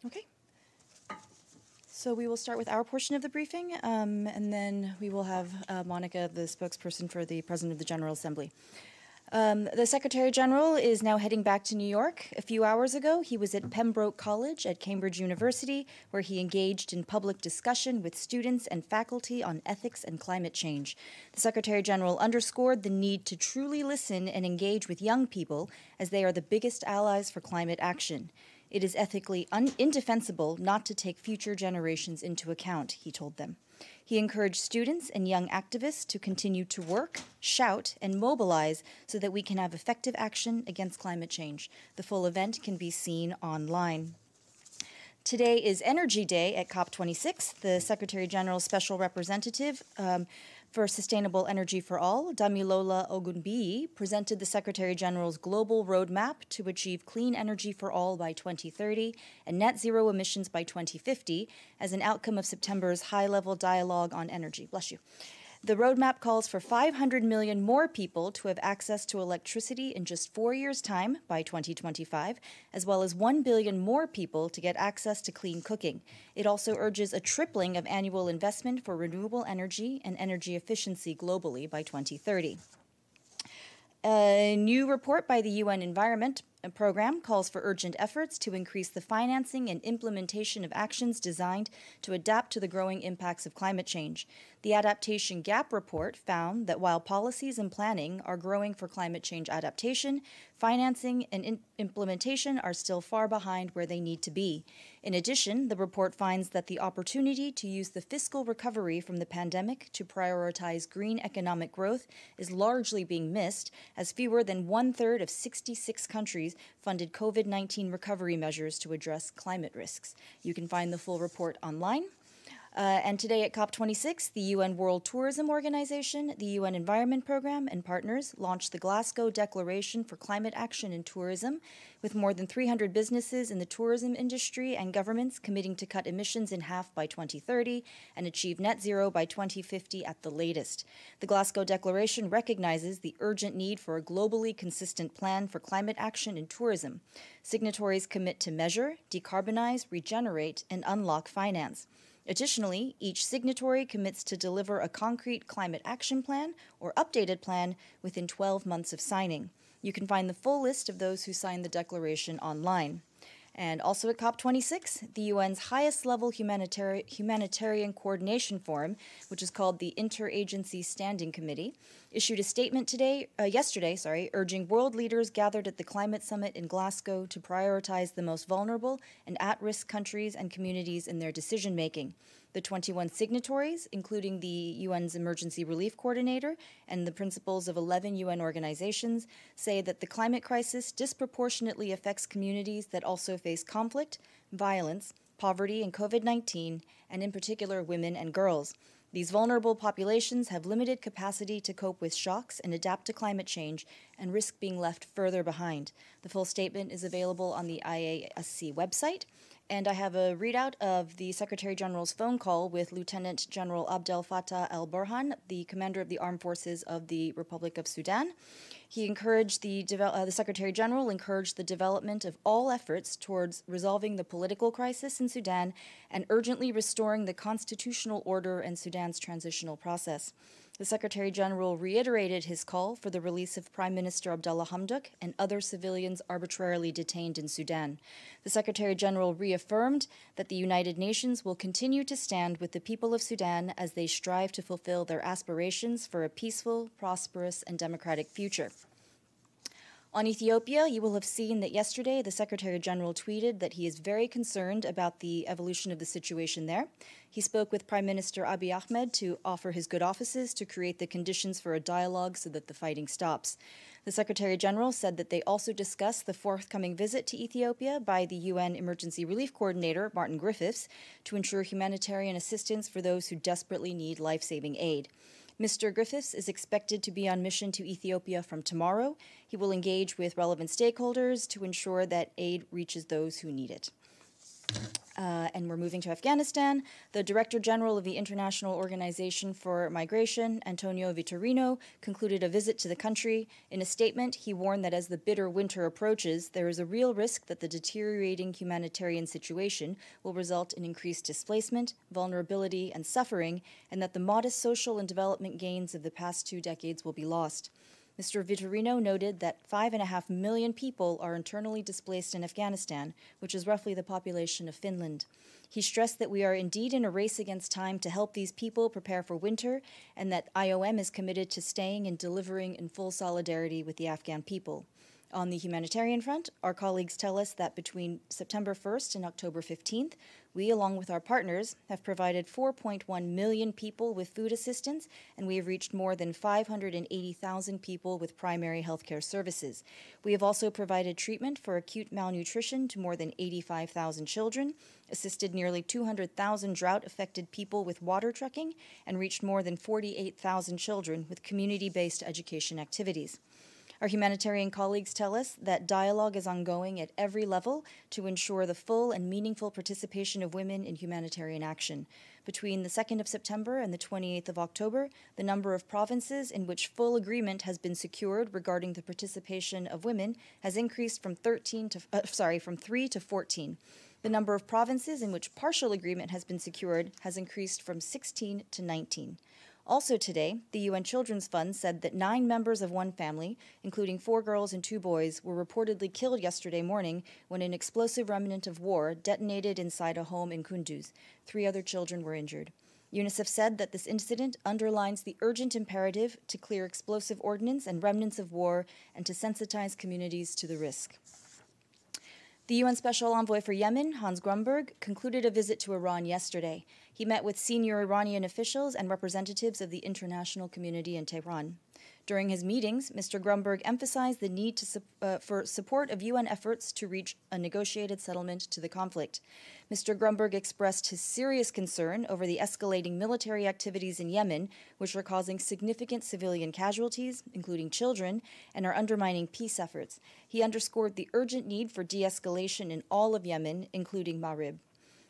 Okay. So we will start with our portion of the briefing, and then we will have Monica, the spokesperson for the President of the General Assembly. The Secretary General is now heading back to New York. A few hours ago, he was at Pembroke College at Cambridge University, where he engaged in public discussion with students and faculty on ethics and climate change. The Secretary General underscored the need to truly listen and engage with young people, as they are the biggest allies for climate action. It is ethically indefensible not to take future generations into account, he told them. He encouraged students and young activists to continue to work, shout, and mobilize so that we can have effective action against climate change. The full event can be seen online. Today is Energy Day at COP26. The Secretary General's Special Representative for Sustainable Energy for All, Damilola Ogunbiyi, presented the Secretary General's global roadmap to achieve clean energy for all by 2030 and net zero emissions by 2050 as an outcome of September's high-level dialogue on energy. Bless you. The roadmap calls for 500 million more people to have access to electricity in just 4 years' time by 2025, as well as 1 billion more people to get access to clean cooking. It also urges a tripling of annual investment for renewable energy and energy efficiency globally by 2030. A new report by the UN Environment Program calls for urgent efforts to increase the financing and implementation of actions designed to adapt to the growing impacts of climate change. The Adaptation Gap Report found that while policies and planning are growing for climate change adaptation, financing and implementation are still far behind where they need to be. In addition, the report finds that the opportunity to use the fiscal recovery from the pandemic to prioritize green economic growth is largely being missed, as fewer than 1/3 of 66 countries funded COVID-19 recovery measures to address climate risks. You can find the full report online. And today at COP26, the UN World Tourism Organization, the UN Environment Program, and partners launched the Glasgow Declaration for Climate Action in Tourism, with more than 300 businesses in the tourism industry and governments committing to cut emissions in half by 2030 and achieve net zero by 2050 at the latest. The Glasgow Declaration recognizes the urgent need for a globally consistent plan for climate action in tourism. Signatories commit to measure, decarbonize, regenerate, and unlock finance. Additionally, each signatory commits to deliver a concrete climate action plan or updated plan within 12 months of signing. You can find the full list of those who signed the declaration online. And also at COP26, the UN's highest-level humanitarian coordination forum, which is called the Interagency Standing Committee, issued a statement yesterday, urging world leaders gathered at the Climate Summit in Glasgow to prioritize the most vulnerable and at-risk countries and communities in their decision-making. The 21 signatories, including the UN's Emergency Relief Coordinator and the principals of 11 UN organizations, say that the climate crisis disproportionately affects communities that also face conflict, violence, poverty, and COVID-19, and in particular women and girls. These vulnerable populations have limited capacity to cope with shocks and adapt to climate change and risk being left further behind. The full statement is available on the IASC website. And I have a readout of the Secretary General's phone call with Lieutenant General Abdel Fattah al-Burhan, the commander of the Armed Forces of the Republic of Sudan. He encouraged the Secretary General encouraged the development of all efforts towards resolving the political crisis in Sudan and urgently restoring the constitutional order in Sudan's transitional process. The Secretary General reiterated his call for the release of Prime Minister Abdallah Hamdok and other civilians arbitrarily detained in Sudan. The Secretary General reaffirmed that the United Nations will continue to stand with the people of Sudan as they strive to fulfill their aspirations for a peaceful, prosperous, and democratic future. On Ethiopia, you will have seen that yesterday the Secretary General tweeted that he is very concerned about the evolution of the situation there. He spoke with Prime Minister Abiy Ahmed to offer his good offices to create the conditions for a dialogue so that the fighting stops. The Secretary General said that they also discussed the forthcoming visit to Ethiopia by the UN Emergency Relief Coordinator, Martin Griffiths, to ensure humanitarian assistance for those who desperately need life-saving aid. Mr. Griffiths is expected to be on mission to Ethiopia from tomorrow. He will engage with relevant stakeholders to ensure that aid reaches those who need it. And we're moving to Afghanistan. The Director General of the International Organization for Migration, Antonio Vitorino, concluded a visit to the country. In a statement, he warned that as the bitter winter approaches, there is a real risk that the deteriorating humanitarian situation will result in increased displacement, vulnerability, and suffering, and that the modest social and development gains of the past 2 decades will be lost. Mr. Vitorino noted that 5.5 million people are internally displaced in Afghanistan, which is roughly the population of Finland. He stressed that we are indeed in a race against time to help these people prepare for winter, and that IOM is committed to staying and delivering in full solidarity with the Afghan people. On the humanitarian front, our colleagues tell us that between September 1st and October 15th, we, along with our partners, have provided 4.1 million people with food assistance, and we have reached more than 580,000 people with primary healthcare services. We have also provided treatment for acute malnutrition to more than 85,000 children, assisted nearly 200,000 drought-affected people with water trucking, and reached more than 48,000 children with community-based education activities. Our humanitarian colleagues tell us that dialogue is ongoing at every level to ensure the full and meaningful participation of women in humanitarian action. Between the 2nd of September and the 28th of October, the number of provinces in which full agreement has been secured regarding the participation of women has increased from 3 to 14. The number of provinces in which partial agreement has been secured has increased from 16 to 19. Also today, the UN Children's Fund said that 9 members of one family, including 4 girls and 2 boys, were reportedly killed yesterday morning when an explosive remnant of war detonated inside a home in Kunduz. 3 other children were injured. UNICEF said that this incident underlines the urgent imperative to clear explosive ordnance and remnants of war and to sensitize communities to the risk. The UN Special Envoy for Yemen, Hans Grunberg, concluded a visit to Iran yesterday. He met with senior Iranian officials and representatives of the international community in Tehran. During his meetings, Mr. Grunberg emphasized the need for support of UN efforts to reach a negotiated settlement to the conflict. Mr. Grunberg expressed his serious concern over the escalating military activities in Yemen, which are causing significant civilian casualties, including children, and are undermining peace efforts. He underscored the urgent need for de-escalation in all of Yemen, including Marib.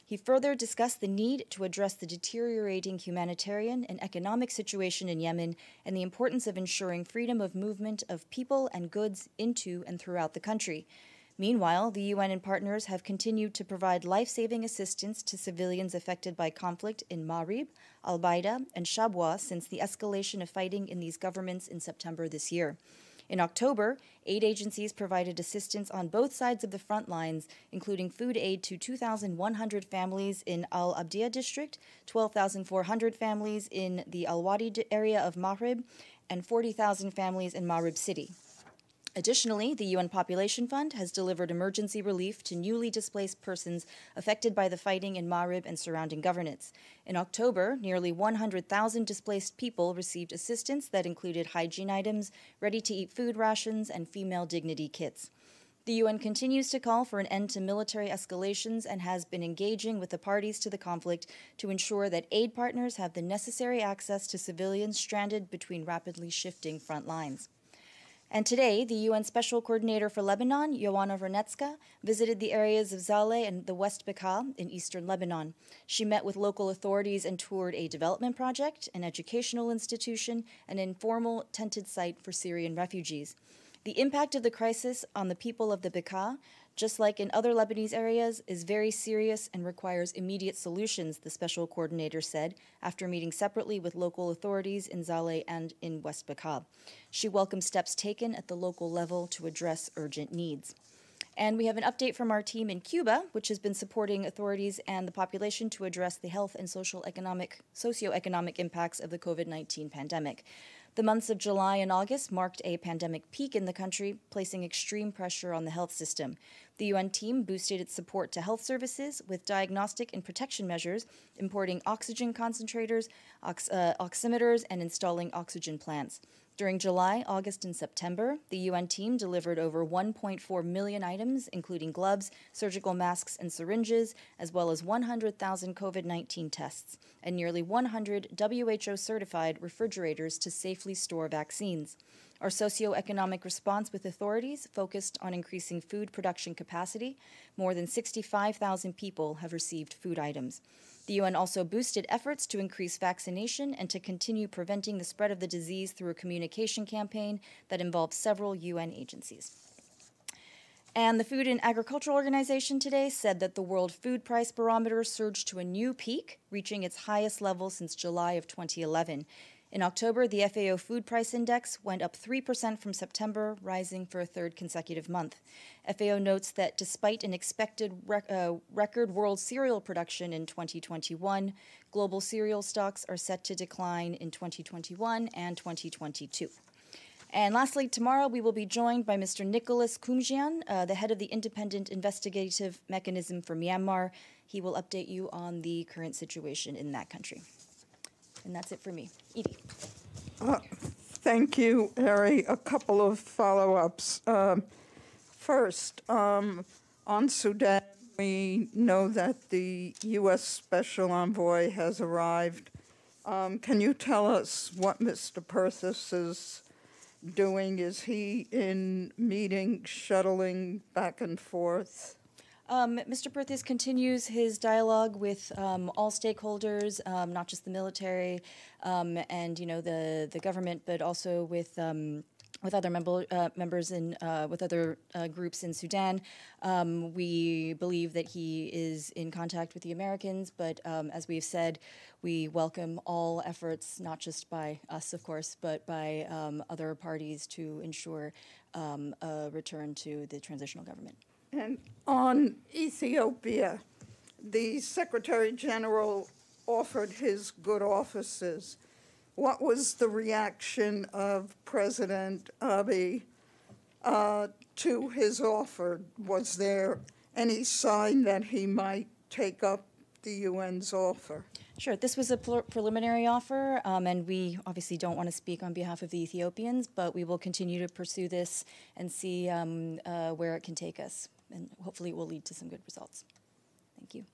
He further discussed the need to address the deteriorating humanitarian and economic situation in Yemen and the importance of ensuring freedom of movement of people and goods into and throughout the country. Meanwhile, the UN and partners have continued to provide life-saving assistance to civilians affected by conflict in Marib, Al-Baida, and Shabwa since the escalation of fighting in these governments in September this year. In October, aid agencies provided assistance on both sides of the front lines, including food aid to 2,100 families in Al-Abdiya district, 12,400 families in the Al-Wadi area of Marib, and 40,000 families in Marib city. Additionally, the UN Population Fund has delivered emergency relief to newly displaced persons affected by the fighting in Marib and surrounding governorates. In October, nearly 100,000 displaced people received assistance that included hygiene items, ready-to-eat food rations, and female dignity kits. The UN continues to call for an end to military escalations and has been engaging with the parties to the conflict to ensure that aid partners have the necessary access to civilians stranded between rapidly shifting front lines. And today, the UN Special Coordinator for Lebanon, Ioana Vernetska, visited the areas of Zaleh and the West Bekaa in eastern Lebanon. She met with local authorities and toured a development project, an educational institution, and an informal tented site for Syrian refugees. The impact of the crisis on the people of the Bekaa, just like in other Lebanese areas, is very serious and requires immediate solutions, the Special Coordinator said, after meeting separately with local authorities in Zaleh and in West Bekaa. She welcomed steps taken at the local level to address urgent needs. And we have an update from our team in Cuba, which has been supporting authorities and the population to address the health and socioeconomic impacts of the COVID-19 pandemic. The months of July and August marked a pandemic peak in the country, placing extreme pressure on the health system. The UN team boosted its support to health services with diagnostic and protection measures, importing oxygen concentrators, oximeters, and installing oxygen plants. During July, August, and September, the UN team delivered over 1.4 million items, including gloves, surgical masks, and syringes, as well as 100,000 COVID-19 tests, and nearly 100 WHO-certified refrigerators to safely store vaccines. Our socioeconomic response with authorities focused on increasing food production capacity. More than 65,000 people have received food items. The UN also boosted efforts to increase vaccination and to continue preventing the spread of the disease through a communication campaign that involved several UN agencies. And the Food and Agricultural Organization today said that the World Food Price Barometer surged to a new peak, reaching its highest level since July of 2011. In October, the FAO Food Price Index went up 3% from September, rising for a third consecutive month. FAO notes that despite an expected record world cereal production in 2021, global cereal stocks are set to decline in 2021 and 2022. And lastly, tomorrow we will be joined by Mr. Nicholas Koumjian, the head of the Independent Investigative Mechanism for Myanmar. He will update you on the current situation in that country. And that's it for me. Edie. Thank you, Harry. A couple of follow-ups. First, on Sudan, we know that the U.S. Special Envoy has arrived. Can you tell us what Mr. Perthes is doing? Is he in meetings, shuttling back and forth? Mr. Perthes continues his dialogue with all stakeholders, not just the military and the government, but also with other members and with other groups in Sudan. We believe that he is in contact with the Americans, but as we've said, we welcome all efforts, not just by us, of course, but by other parties to ensure a return to the transitional government. And on Ethiopia, the Secretary General offered his good offices. What was the reaction of President Abiy to his offer? Was there any sign that he might take up the UN's offer? Sure. This was a preliminary offer, and we obviously don't want to speak on behalf of the Ethiopians, but we will continue to pursue this and see where it can take us. And hopefully it will lead to some good results. Thank you.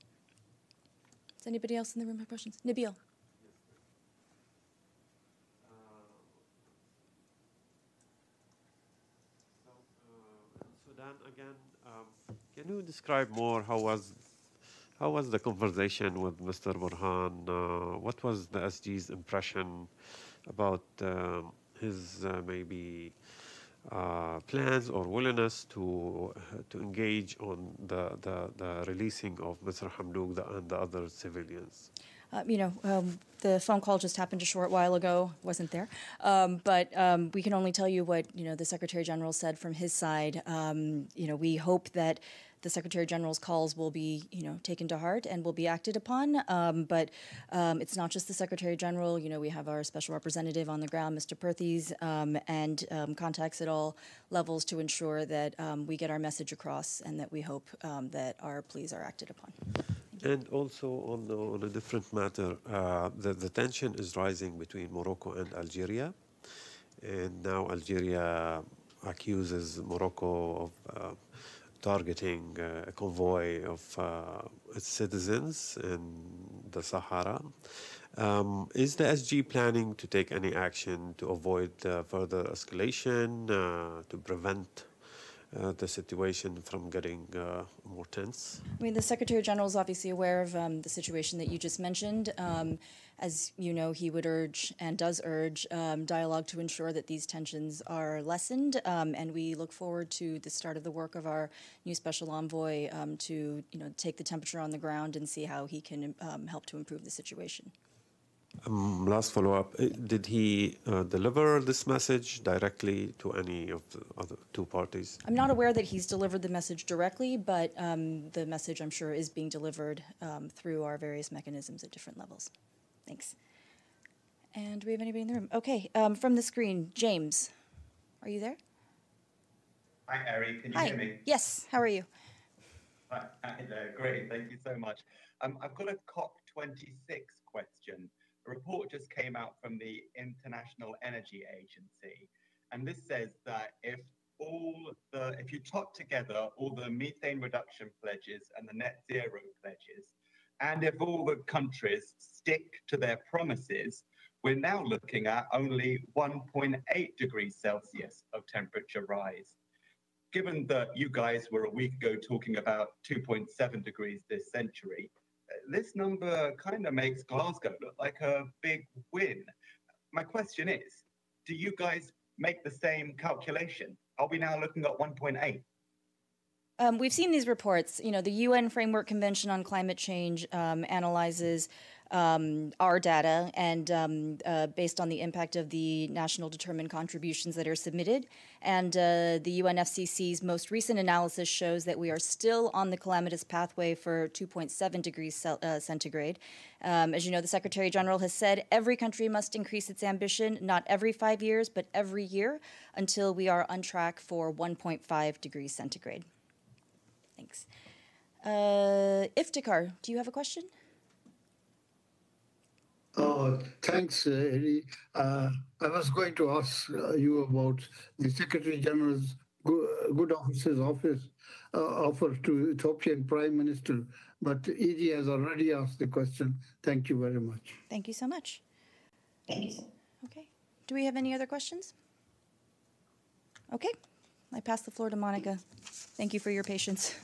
Does anybody else in the room have questions? Nabil. Sudan again. Can you describe more how was the conversation with Mr. Burhan? What was the SG's impression about his maybe plans or willingness to engage on the releasing of Mr. Hamdouk and the other civilians? The phone call just happened a short while ago. Wasn't there, but we can only tell you what the Secretary General said from his side. We hope that the Secretary General's calls will be, taken to heart and will be acted upon. But it's not just the Secretary General. We have our special representative on the ground, Mr. Perthes, and contacts at all levels to ensure that we get our message across and that we hope that our pleas are acted upon. And also on a different matter, the tension is rising between Morocco and Algeria. And now Algeria accuses Morocco of targeting a convoy of its citizens in the Sahara. Is the SG planning to take any action to avoid further escalation, to prevent the situation from getting more tense? The Secretary General is obviously aware of the situation that you just mentioned. As you know, he would urge and does urge dialogue to ensure that these tensions are lessened. And we look forward to the start of the work of our new special envoy to take the temperature on the ground and see how he can help to improve the situation. Last follow-up, did he deliver this message directly to any of the other two parties? I'm not aware that he's delivered the message directly, but the message, I'm sure, is being delivered through our various mechanisms at different levels. Thanks. And do we have anybody in the room? Okay, from the screen, James, are you there? Hi, Ari, can you Hi. hear me? Yes, how are you? Hi there, great, thank you so much. I've got a COP26 question. A report just came out from the International Energy Agency, and this says that if you top together all the methane reduction pledges and the net zero pledges, and if all the countries stick to their promises, we're now looking at only 1.8 degrees Celsius of temperature rise. Given that you guys were a week ago talking about 2.7 degrees this century, this number kind of makes Glasgow look like a big win. My question is, do you guys make the same calculation? Are we now looking at 1.8? We've seen these reports. You know, the UN Framework Convention on Climate Change analyzes our data and based on the impact of the national determined contributions that are submitted. And the UNFCCC's most recent analysis shows that we are still on the calamitous pathway for 2.7 degrees centigrade. As you know, the Secretary General has said every country must increase its ambition, not every 5 years, but every year, until we are on track for 1.5 degrees centigrade. Thanks. Iftikhar, do you have a question? Thanks, Eddie. I was going to ask you about the Secretary General's Good Office's offer to Ethiopian Prime Minister, but Edie has already asked the question. Thank you very much. Thank you so much. Okay. Do we have any other questions? Okay. I pass the floor to Monica. Thank you for your patience.